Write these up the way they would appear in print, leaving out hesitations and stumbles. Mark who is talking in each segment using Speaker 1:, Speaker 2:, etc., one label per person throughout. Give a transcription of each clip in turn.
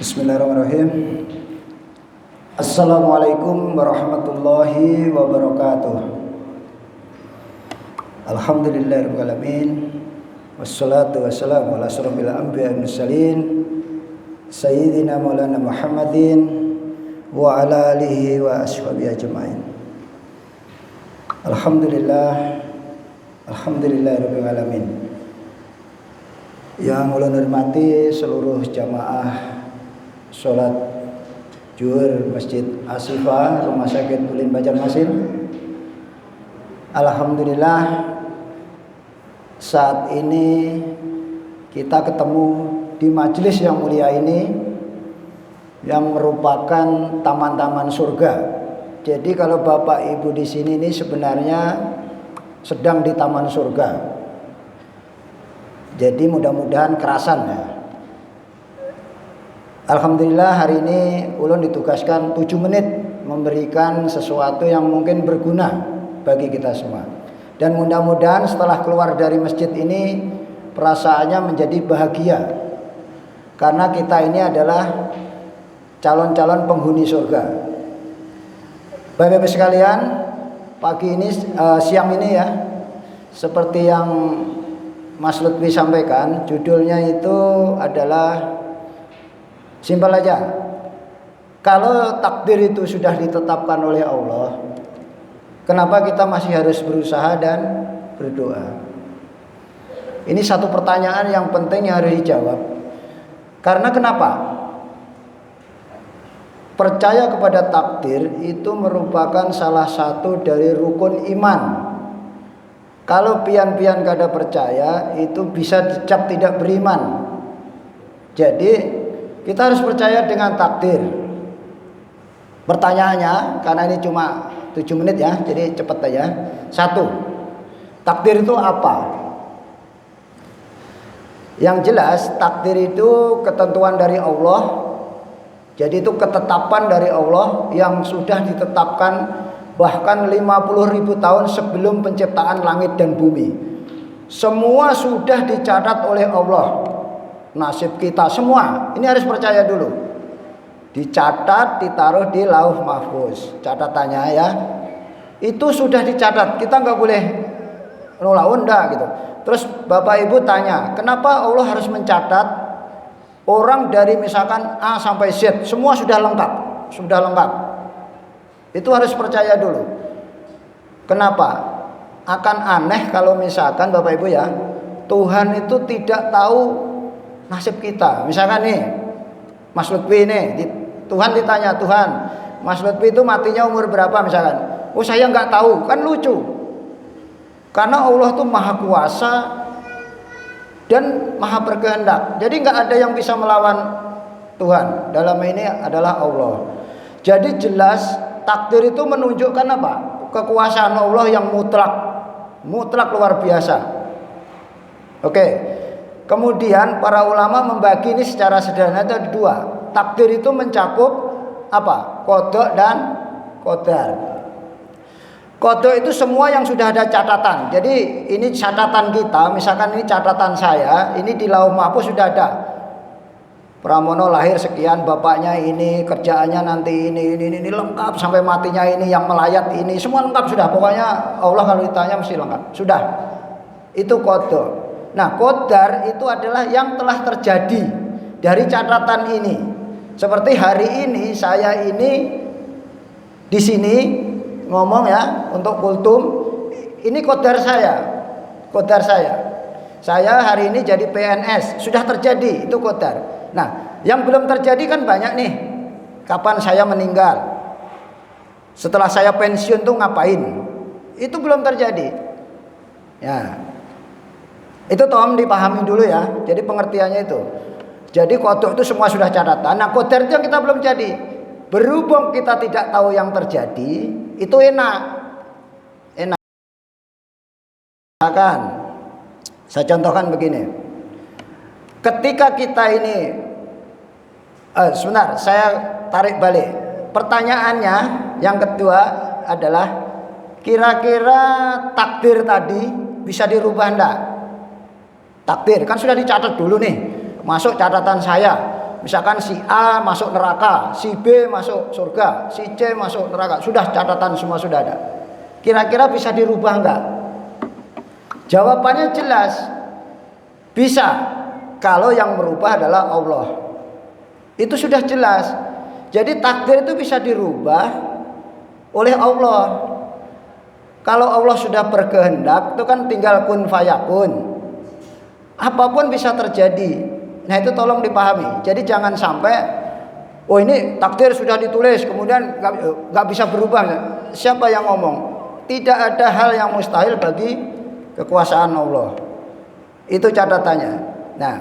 Speaker 1: Bismillahirrahmanirrahim. Assalamualaikum warahmatullahi wabarakatuh. Alhamdulillahirabbil alamin. Wassalatu wassalamu ala asyrofil anbiya'i wal mursalin sayyidina maulana Muhammadin wa ala alihi wa ashabihi ajmain. Alhamdulillahirabbil alamin. Yang ulun hormati seluruh jamaah sholat Zuhur Masjid Ashifa Rumah Sakit Ulin Banjarmasin. Alhamdulillah saat ini kita ketemu di majelis yang mulia ini yang merupakan taman-taman surga. Jadi kalau Bapak Ibu di sini ini sebenarnya sedang di taman surga. Jadi mudah-mudahan kerasan ya. Alhamdulillah hari ini ulun ditugaskan 7 menit memberikan sesuatu yang mungkin berguna bagi kita semua. Dan mudah-mudahan setelah keluar dari masjid ini perasaannya menjadi bahagia. Karena kita ini adalah calon-calon penghuni surga. Bapak-Ibu sekalian, pagi ini siang ini ya, seperti yang Mas Lutfi sampaikan, judulnya itu adalah simpel aja. Kalau takdir itu sudah ditetapkan oleh Allah, kenapa kita masih harus berusaha dan berdoa? Ini satu pertanyaan yang penting yang harus dijawab. Karena kenapa? Percaya kepada takdir itu merupakan salah satu dari rukun iman. Kalau pian-pian kada percaya, itu bisa dicap tidak beriman. Jadi kita harus percaya dengan takdir. Pertanyaannya, karena ini cuma 7 menit ya, jadi cepat aja. 1. Takdir itu apa? Yang jelas, takdir itu ketentuan dari Allah. Jadi itu ketetapan dari Allah yang sudah ditetapkan bahkan 50.000 tahun sebelum penciptaan langit dan bumi. Semua sudah dicatat oleh Allah. Nasib kita semua ini harus percaya dulu. Dicatat, ditaruh di lauh mahfuz. Catatannya ya, itu sudah dicatat. Kita nggak boleh nolak unda gitu. Terus Bapak Ibu tanya, kenapa Allah harus mencatat orang dari misalkan A sampai Z, semua sudah lengkap, sudah lengkap. Itu harus percaya dulu. Kenapa? Akan aneh kalau misalkan Bapak Ibu ya, Tuhan itu tidak tahu nasib kita. Misalkan nih Mas Lutfi nih, Tuhan ditanya, Tuhan, Mas Lutfi itu matinya umur berapa misalkan? Oh saya nggak tahu, kan lucu. Karena Allah tuh maha kuasa dan maha berkehendak. Jadi nggak ada yang bisa melawan Tuhan. Dalam ini adalah Allah. Jadi jelas takdir itu menunjukkan apa? Kekuasaan Allah yang mutlak, mutlak luar biasa. Oke. Kemudian para ulama membagi ini secara sederhana ada 2. Takdir itu mencakup apa? Qada dan qadar. Qada itu semua yang sudah ada catatan. Jadi ini catatan kita, misalkan ini catatan saya, ini di lauh mahfuz sudah ada. Pramono lahir sekian, bapaknya ini, kerjaannya nanti ini lengkap sampai matinya ini, yang melayat ini, semua lengkap sudah. Pokoknya Allah kalau ditanya mesti lengkap. Sudah. Itu qada. Nah, qadar itu adalah yang telah terjadi dari catatan ini. Seperti hari ini saya ini di sini ngomong ya untuk kultum, ini qadar saya. Qadar saya. Saya hari ini jadi PNS, sudah terjadi, itu qadar. Nah, yang belum terjadi kan banyak nih. Kapan saya meninggal? Setelah saya pensiun tuh ngapain? Itu belum terjadi. Ya. Itu tolong dipahami dulu ya. Jadi pengertiannya itu. Jadi qada itu semua sudah catatan. Nah, qadar itu yang kita belum jadi. Berhubung kita tidak tahu yang terjadi, itu enak. Enak. Misalkan saya contohkan begini. Ketika kita ini sebentar, saya tarik balik. Pertanyaannya yang kedua adalah kira-kira takdir tadi bisa dirubah enggak? Takdir kan sudah dicatat dulu nih, masuk catatan saya. Misalkan si A masuk neraka, si B masuk surga, si C masuk neraka. Sudah catatan semua sudah ada. Kira-kira bisa dirubah enggak? Jawabannya jelas. Bisa. Kalau yang merubah adalah Allah. Itu sudah jelas. Jadi takdir itu bisa dirubah oleh Allah. Kalau Allah sudah berkehendak, itu kan tinggal kun fayakun. Apapun bisa terjadi. Nah itu tolong dipahami. Jadi jangan sampai, oh ini takdir sudah ditulis, kemudian gak bisa berubah. Siapa yang ngomong? Tidak ada hal yang mustahil bagi kekuasaan Allah. Itu catatannya. Nah,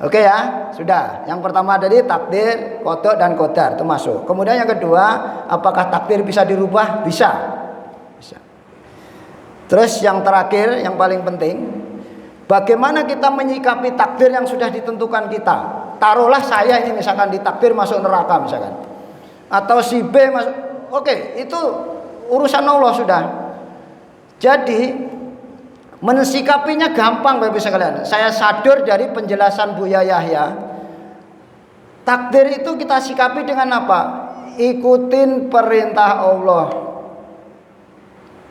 Speaker 1: oke ya, sudah. Yang pertama tadi takdir, qada dan qadar itu masuk. Kemudian yang kedua, apakah takdir bisa dirubah? Bisa. Bisa. Terus yang terakhir, yang paling penting, bagaimana kita menyikapi takdir yang sudah ditentukan kita? Taruhlah saya ini misalkan ditakdir masuk neraka misalkan, atau si B masuk. Oke, itu urusan Allah sudah. Jadi mensikapinya gampang Bapak Ibu sekalian. Saya sadar dari penjelasan Buya Yahya. Takdir itu kita sikapi dengan apa? Ikutin perintah Allah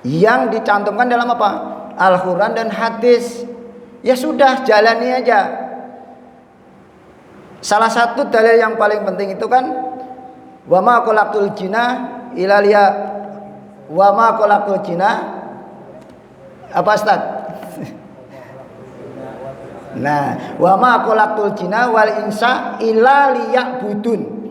Speaker 1: yang dicantumkan dalam apa? Al-Quran dan hadis. Ya sudah, jalani aja. Salah satu dalil yang paling penting itu kan, wa ma khalaqtul jinna illa liya, wa ma khalaqtul jinna apa Ustaz? Nah, wa ma khalaqtul jinna wal insa illa liya'budun.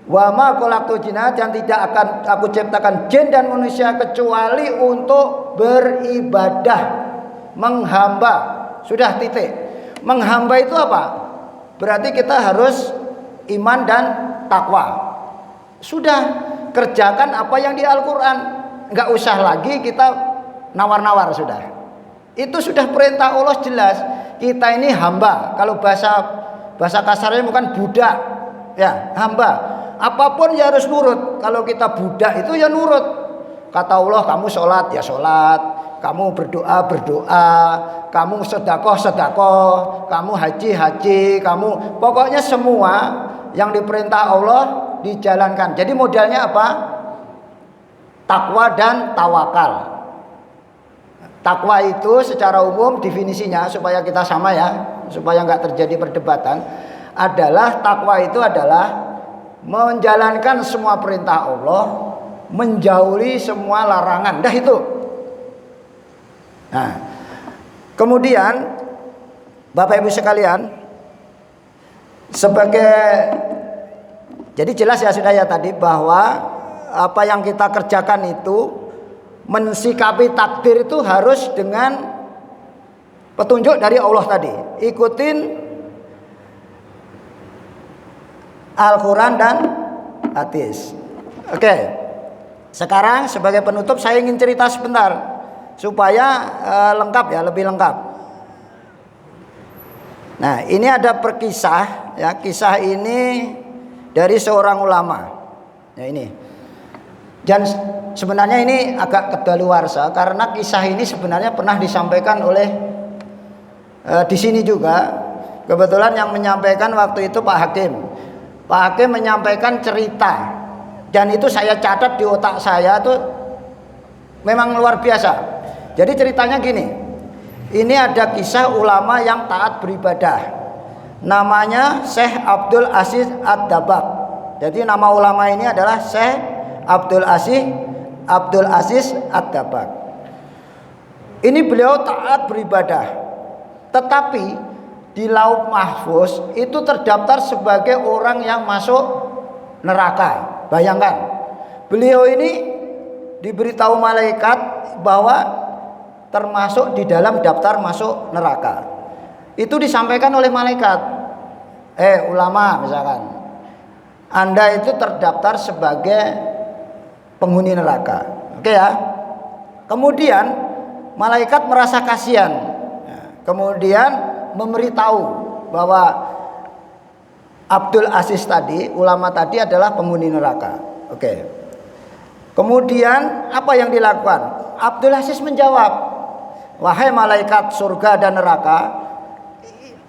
Speaker 1: Wa ma khalaqtul jinna, dan tidak akan aku ciptakan jin dan manusia kecuali untuk beribadah, menghamba. Sudah, titik. Menghamba itu apa? Berarti kita harus iman dan takwa. Sudah, kerjakan apa yang di Al-Quran. Enggak usah lagi kita nawar-nawar sudah. Itu sudah perintah Allah jelas. Kita ini hamba. Kalau bahasa kasarnya bukan budak. Ya, hamba. Apapun ya harus nurut. Kalau kita budak itu ya nurut. Kata Allah, kamu sholat ya sholat, kamu berdoa berdoa, kamu sedekah sedekah, kamu haji haji, kamu pokoknya semua yang diperintah Allah dijalankan. Jadi modalnya apa? Takwa dan tawakal. Takwa itu secara umum definisinya supaya kita sama ya, supaya nggak terjadi perdebatan, adalah takwa itu adalah menjalankan semua perintah Allah, menjauhi semua larangan. Dah itu. Nah, kemudian Bapak Ibu sekalian, jadi jelas ya sudah ya tadi bahwa apa yang kita kerjakan itu mensikapi takdir itu harus dengan petunjuk dari Allah tadi. Ikutin Al-Quran dan hadis. Oke. Sekarang sebagai penutup saya ingin cerita sebentar supaya lengkap ya, lebih lengkap. Nah, ini ada perkisah ya, kisah ini dari seorang ulama. Ya ini. Dan sebenarnya ini agak kedaluarsa karena kisah ini sebenarnya pernah disampaikan oleh di sini juga. Kebetulan yang menyampaikan waktu itu Pak Hakim. Pak Hakim menyampaikan cerita dan itu saya catat di otak saya tuh memang luar biasa. Jadi ceritanya gini, ini ada kisah ulama yang taat beribadah, namanya Syekh Abdul Aziz Ad-Dabbagh. Jadi nama ulama ini adalah Syekh Abdul Aziz Ad-Dabbagh. Ini beliau taat beribadah, tetapi di Lauh Mahfuz itu terdaftar sebagai orang yang masuk neraka. Bayangkan, beliau ini diberitahu malaikat bahwa termasuk di dalam daftar masuk neraka. Itu disampaikan oleh malaikat. Ulama misalkan, Anda itu terdaftar sebagai penghuni neraka. Oke ya. Kemudian malaikat merasa kasihan. Kemudian memberitahu bahwa Abdul Aziz tadi, ulama tadi adalah penghuni neraka. Oke. Kemudian apa yang dilakukan? Abdul Aziz menjawab, wahai malaikat surga dan neraka,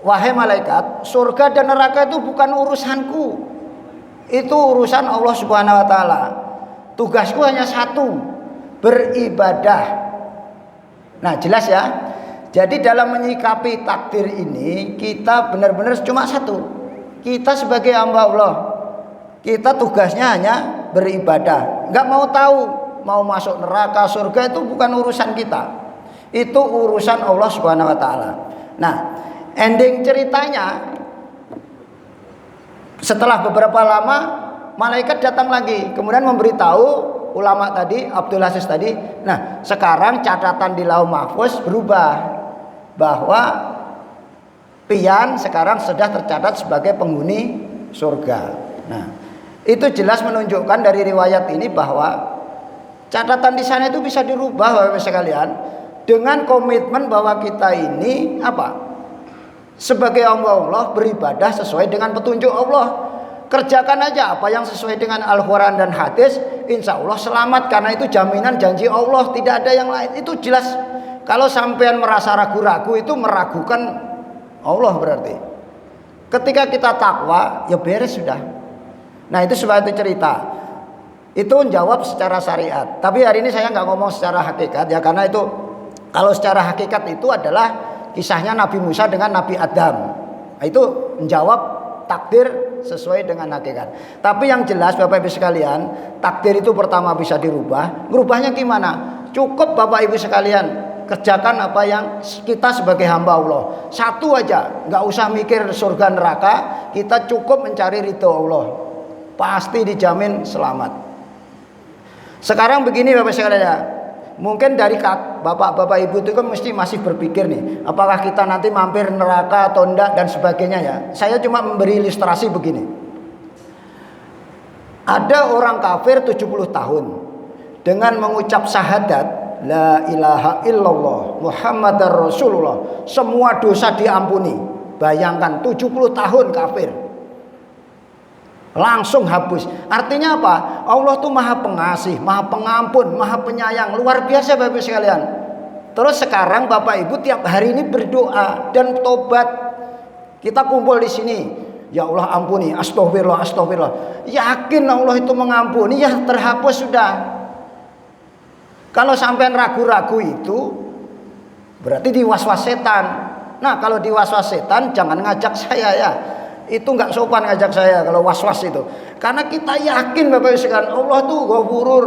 Speaker 1: wahai malaikat, surga dan neraka itu bukan urusanku. Itu urusan Allah Subhanahu wa taala. Tugasku hanya satu, beribadah. Nah, jelas ya. Jadi dalam menyikapi takdir ini kita benar-benar cuma satu. Kita sebagai hamba Allah, kita tugasnya hanya beribadah. Enggak mau tahu mau masuk neraka, surga itu bukan urusan kita. Itu urusan Allah Subhanahu wa taala. Nah, ending ceritanya setelah beberapa lama malaikat datang lagi, kemudian memberitahu ulama tadi, Abdul Aziz tadi. Nah, sekarang catatan di Lauh Mahfuz berubah bahwa pian sekarang sudah tercatat sebagai penghuni surga. Nah, itu jelas menunjukkan dari riwayat ini bahwa catatan di sana itu bisa dirubah, Bapak sekalian, dengan komitmen bahwa kita ini apa? Sebagai hamba Allah beribadah sesuai dengan petunjuk Allah. Kerjakan aja apa yang sesuai dengan Al-Quran dan hadis, insya Allah selamat, karena itu jaminan janji Allah, tidak ada yang lain. Itu jelas. Kalau sampean merasa ragu-ragu itu meragukan Allah berarti. Ketika kita takwa ya beres sudah. Nah, itu suatu cerita. Itu menjawab secara syariat. Tapi hari ini saya nggak ngomong secara hakikat ya, karena itu kalau secara hakikat itu adalah kisahnya Nabi Musa dengan Nabi Adam. Nah, itu menjawab takdir sesuai dengan hakikat. Tapi yang jelas Bapak Ibu sekalian, takdir itu pertama bisa dirubah. Merubahnya gimana? Cukup Bapak Ibu sekalian kerjakan apa yang kita sebagai hamba Allah. Satu aja, nggak usah mikir surga neraka. Kita cukup mencari ridho Allah, pasti dijamin selamat. Sekarang begini Bapak sekalian, mungkin dari bapak-bapak ibu itu kan mesti masih berpikir nih, apakah kita nanti mampir neraka atau enggak dan sebagainya ya. Saya cuma memberi ilustrasi begini. Ada orang kafir 70 tahun dengan mengucap syahadat la ilaha illallah Muhammadar Rasulullah, semua dosa diampuni. Bayangkan 70 tahun kafir, langsung hapus. Artinya apa? Allah tuh maha pengasih, maha pengampun, maha penyayang, luar biasa Bapak sekalian. Terus sekarang Bapak Ibu tiap hari ini berdoa dan tobat. Kita kumpul di sini, ya Allah ampuni, astagfirullah, astagfirullah. Yakin Allah itu mengampuni, ya terhapus sudah. Kalau sampean ragu-ragu itu berarti diwaswas setan. Nah, kalau diwaswas setan jangan ngajak saya ya. Itu nggak sopan ngajak saya kalau was-was itu. Karena kita yakin Bapak sekalian Allah tuh Ghafur.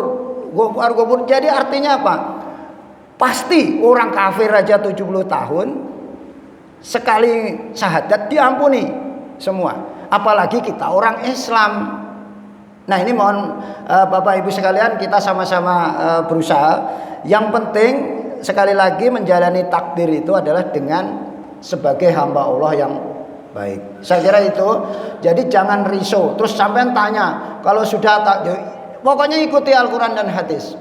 Speaker 1: Jadi artinya apa? Pasti orang kafir aja 70 tahun sekali syahadat diampuni semua. Apalagi kita orang Islam. Nah, ini mohon Bapak Ibu sekalian kita sama-sama berusaha. Yang penting sekali lagi menjalani takdir itu adalah dengan sebagai hamba Allah yang baik. Saya kira itu. Jadi jangan risau. Terus sampean tanya, kalau sudah pokoknya ikuti Al-Quran dan hadis.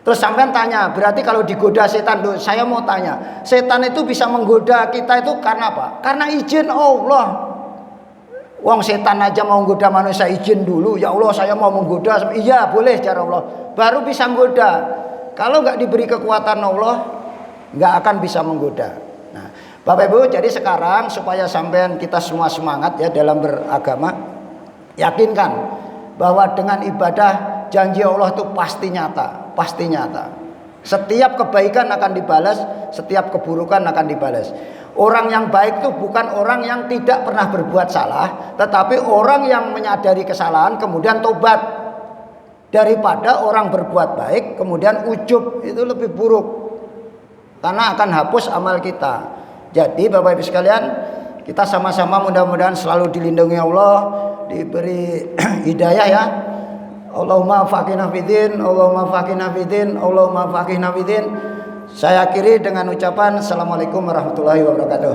Speaker 1: Terus sampean tanya, berarti kalau digoda setan, saya mau tanya, setan itu bisa menggoda kita itu karena apa? Karena izin Allah. Wong setan aja mau menggoda manusia izin dulu. Ya Allah saya mau menggoda. Iya boleh cara Allah. Baru bisa menggoda. Kalau nggak diberi kekuatan Allah, nggak akan bisa menggoda. Nah, Bapak Ibu, jadi sekarang supaya sampean kita semua semangat ya dalam beragama, yakinkan bahwa dengan ibadah janji Allah itu pasti nyata, pasti nyata. Setiap kebaikan akan dibalas, setiap keburukan akan dibalas. Orang yang baik itu bukan orang yang tidak pernah berbuat salah, tetapi orang yang menyadari kesalahan kemudian tobat. Daripada orang berbuat baik kemudian ujub, itu lebih buruk. Karena akan hapus amal kita. Jadi Bapak Ibu sekalian, kita sama-sama mudah-mudahan selalu dilindungi Allah, diberi hidayah ya. Allahumma faqihna fiddin, Allahumma faqihna fiddin, Allahumma faqihna fiddin. Saya akhiri dengan ucapan Assalamualaikum warahmatullahi wabarakatuh.